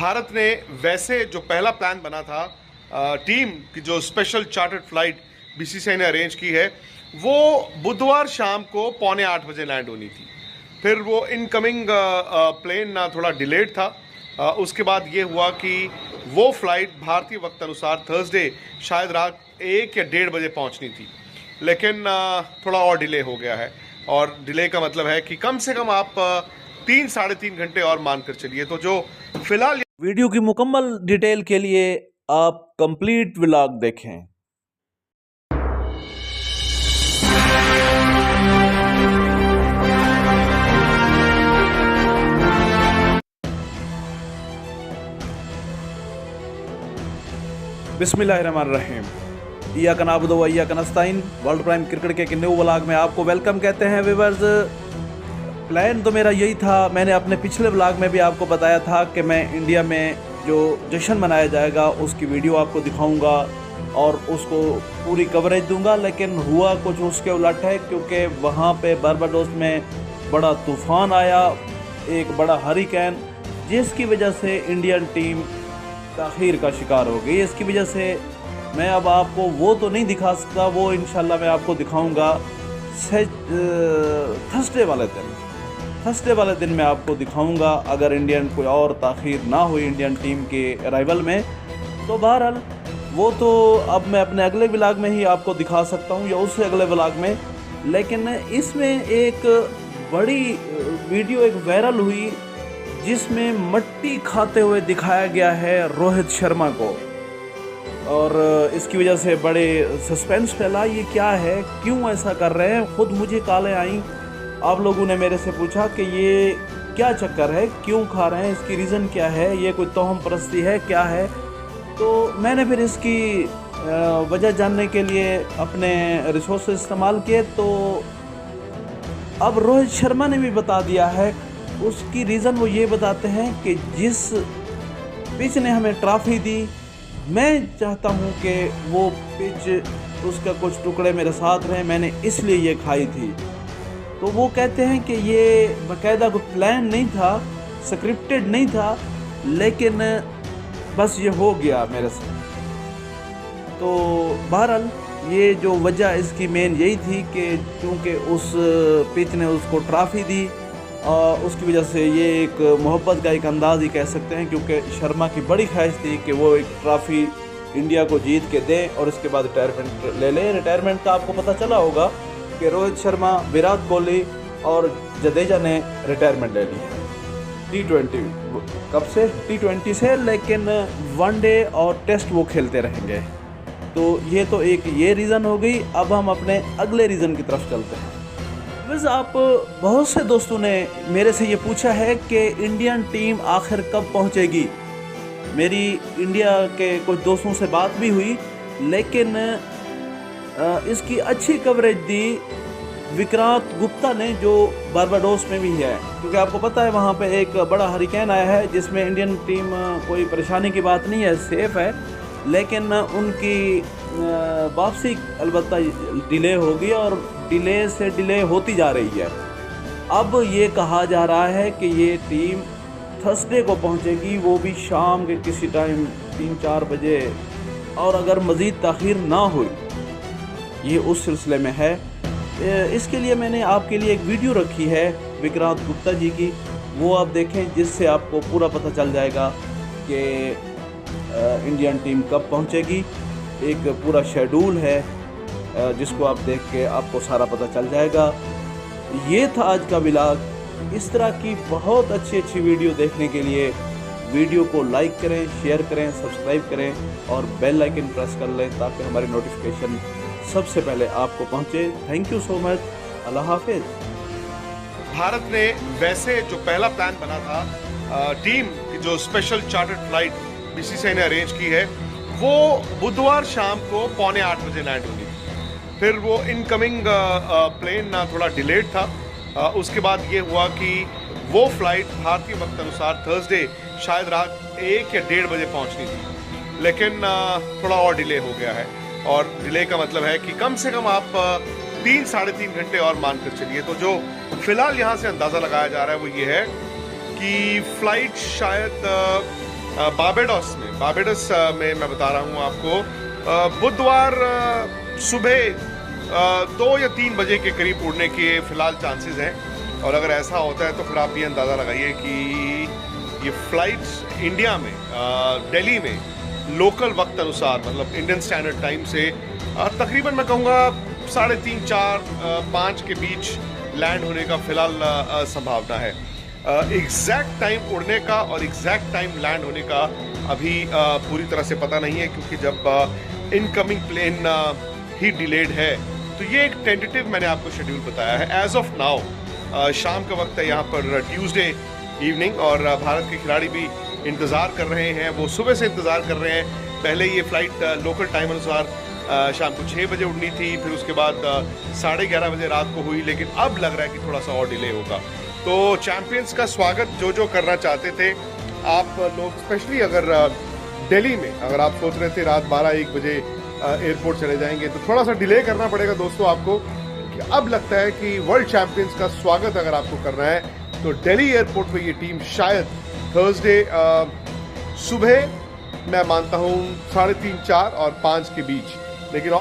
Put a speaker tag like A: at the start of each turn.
A: भारत ने वैसे जो पहला प्लान बना था टीम की जो स्पेशल चार्टर्ड फ्लाइट बीसीसीआई ने अरेंज की है वो बुधवार शाम को 7:45 बजे लैंड होनी थी। फिर वो इनकमिंग प्लेन ना थोड़ा डिलेड था। उसके बाद ये हुआ कि वो फ्लाइट भारतीय वक्त अनुसार थर्सडे शायद रात 1 या 1:30 बजे पहुंचनी थी, लेकिन थोड़ा और डिले हो गया है। और डिले का मतलब है कि कम से कम आप 3-3.5 घंटे और मानकर चलिए। तो जो फिलहाल
B: वीडियो की मुकम्मल डिटेल के लिए आप कंप्लीट व्लॉग देखें। बिस्मिल्लाहिर्रहमानिर्रहीम। इय्याका नअबुदु व इय्याका नस्तईन। वर्ल्ड प्राइम क्रिकेट के न्यू व्लॉग में आपको वेलकम कहते हैं व्यूअर्स। प्लान तो मेरा यही था, मैंने अपने पिछले व्लॉग में भी आपको बताया था कि मैं इंडिया में जो जश्न मनाया जाएगा उसकी वीडियो आपको दिखाऊंगा और उसको पूरी कवरेज दूंगा, लेकिन हुआ कुछ उसके उलट है, क्योंकि वहाँ पे बारबाडोस में बड़ा तूफ़ान आया, एक बड़ा हरिकेन, जिसकी वजह से इंडियन टीम ताख़ीर का शिकार हो गई। इसकी वजह से मैं अब आपको वो तो नहीं दिखा सकता, वो इंशाल्लाह मैं आपको दिखाऊंगा थर्सडे वाले दिन मैं आपको दिखाऊंगा, अगर इंडियन कोई और ताख़ीर ना हुई इंडियन टीम के अराइवल में। तो बहरहाल वो तो अब मैं अपने अगले व्लॉग में ही आपको दिखा सकता हूँ या उससे अगले व्लॉग में। लेकिन इसमें एक बड़ी वीडियो एक वायरल हुई जिसमें मट्टी खाते हुए दिखाया गया है रोहित शर्मा को, और इसकी वजह से बड़े सस्पेंस फैला। ये क्या है, क्यों ऐसा कर रहे हैं? खुद मुझे कॉलें आई, आप लोगों ने मेरे से पूछा कि ये क्या चक्कर है, क्यों खा रहे हैं, इसकी रीज़न क्या है, ये कोई तोहम परस्ती है, क्या है? तो मैंने फिर इसकी वजह जानने के लिए अपने रिसोर्स इस्तेमाल किए। तो अब रोहित शर्मा ने भी बता दिया है, उसकी रीज़न वो ये बताते हैं कि जिस पिच ने हमें ट्रॉफी दी, मैं चाहता हूँ कि वो पिच उसका कुछ टुकड़े मेरे साथ रहे, मैंने इसलिए ये खाई थी। तो वो कहते हैं कि ये बाकायदा कोई प्लान नहीं था, स्क्रिप्टेड नहीं था, लेकिन बस ये हो गया मेरे से। तो बहरहाल ये जो वजह इसकी मेन यही थी कि क्योंकि उस पिच ने उसको ट्रॉफी दी, और उसकी वजह से ये एक मोहब्बत का एक अंदाज़ ही कह सकते हैं, क्योंकि शर्मा की बड़ी ख्वाहिश थी कि वो एक ट्रॉफ़ी इंडिया को जीत के दें और इसके बाद रिटायरमेंट ले लें। रिटायरमेंट का आपको पता चला होगा कि रोहित शर्मा, विराट कोहली और जडेजा ने रिटायरमेंट ले ली है T20। कब से? T20 से, लेकिन वनडे और टेस्ट वो खेलते रहेंगे। तो ये तो एक ये रीज़न हो गई। अब हम अपने अगले रीज़न की तरफ चलते हैं। बस आप बहुत से दोस्तों ने मेरे से ये पूछा है कि इंडियन टीम आखिर कब पहुंचेगी। मेरी इंडिया के कुछ दोस्तों से बात भी हुई, लेकिन इसकी अच्छी कवरेज दी विक्रांत गुप्ता ने, जो बारबाडोस में भी है, क्योंकि आपको पता है वहाँ पे एक बड़ा हरिकेन आया है जिसमें इंडियन टीम कोई परेशानी की बात नहीं है, सेफ़ है, लेकिन उनकी वापसी अलबत्ता डिले होगी और डिले से डिले होती जा रही है। अब ये कहा जा रहा है कि ये टीम थर्सडे को पहुंचेगी, वो भी शाम के किसी टाइम 3-4 बजे, और अगर मज़ीद ताख़ीर ना हुई, ये उस सिलसिले में है। इसके लिए मैंने आपके लिए एक वीडियो रखी है विक्रांत गुप्ता जी की, वो आप देखें, जिससे आपको पूरा पता चल जाएगा कि इंडियन टीम कब पहुंचेगी। एक पूरा शेड्यूल है जिसको आप देख के आपको सारा पता चल जाएगा। ये था आज का व्लॉग। इस तरह की बहुत अच्छी वीडियो देखने के लिए वीडियो को लाइक करें, शेयर करें, सब्सक्राइब करें और बेल आइकन प्रेस कर लें ताकि हमारी नोटिफिकेशन सबसे पहले आपको पहुंचे। Thank you so much. अल्लाह हाफिज़।
A: भारत ने वैसे जो पहला प्लान बना था टीम की जो स्पेशल चार्टर्ड फ्लाइट बीसीसीआई ने अरेंज की है वो बुधवार शाम को 7:45 बजे लैंड होनी थी। फिर वो इनकमिंग प्लेन ना थोड़ा डिलेड था। उसके बाद ये हुआ कि वो फ्लाइट भारतीय वक्त अनुसार थर्सडे शायद रात 1 या 1:30 बजे पहुंचनी थी, लेकिन थोड़ा और डिले हो गया है। और डिले का मतलब है कि कम से कम आप 3-3.5 घंटे और मानकर चलिए। तो जो फिलहाल यहाँ से अंदाज़ा लगाया जा रहा है वो ये है कि फ्लाइट शायद बारबाडोस में मैं बता रहा हूँ आपको बुधवार सुबह 2 या 3 बजे के करीब उड़ने के फिलहाल चांसेस हैं। और अगर ऐसा होता है तो फिर आप ये अंदाज़ा लगाइए कि ये फ्लाइट्स इंडिया में दिल्ली में लोकल वक्त अनुसार मतलब इंडियन स्टैंडर्ड टाइम से तकरीबन मैं कहूँगा 3:30, 4, 5 के बीच लैंड होने का फिलहाल संभावना है। एग्जैक्ट टाइम उड़ने का और एग्जैक्ट टाइम लैंड होने का अभी पूरी तरह से पता नहीं है, क्योंकि जब इनकमिंग प्लेन ही डिलेड है तो ये एक टेंटेटिव मैंने आपको शेड्यूल बताया है। एज ऑफ नाउ शाम का वक्त है यहाँ पर ट्यूसडे इवनिंग, और भारत के खिलाड़ी भी इंतज़ार कर रहे हैं, वो सुबह से इंतज़ार कर रहे हैं। पहले ये फ़्लाइट लोकल टाइम अनुसार शाम को 6 बजे उड़नी थी, फिर उसके बाद 11:30 बजे रात को हुई, लेकिन अब लग रहा है कि थोड़ा सा और डिले होगा। तो चैंपियंस का स्वागत जो करना चाहते थे आप लोग, स्पेशली अगर दिल्ली में अगर आप सोच रहे थे रात 12-1 बजे एयरपोर्ट चले जाएंगे, तो थोड़ा सा डिले करना पड़ेगा दोस्तों आपको, कि अब लगता है कि वर्ल्ड चैंपियंस का स्वागत अगर आपको करना है तो दिल्ली एयरपोर्ट पे ये टीम शायद थर्सडे सुबह मैं मानता हूँ 3:30, 4 और 5 के बीच, लेकिन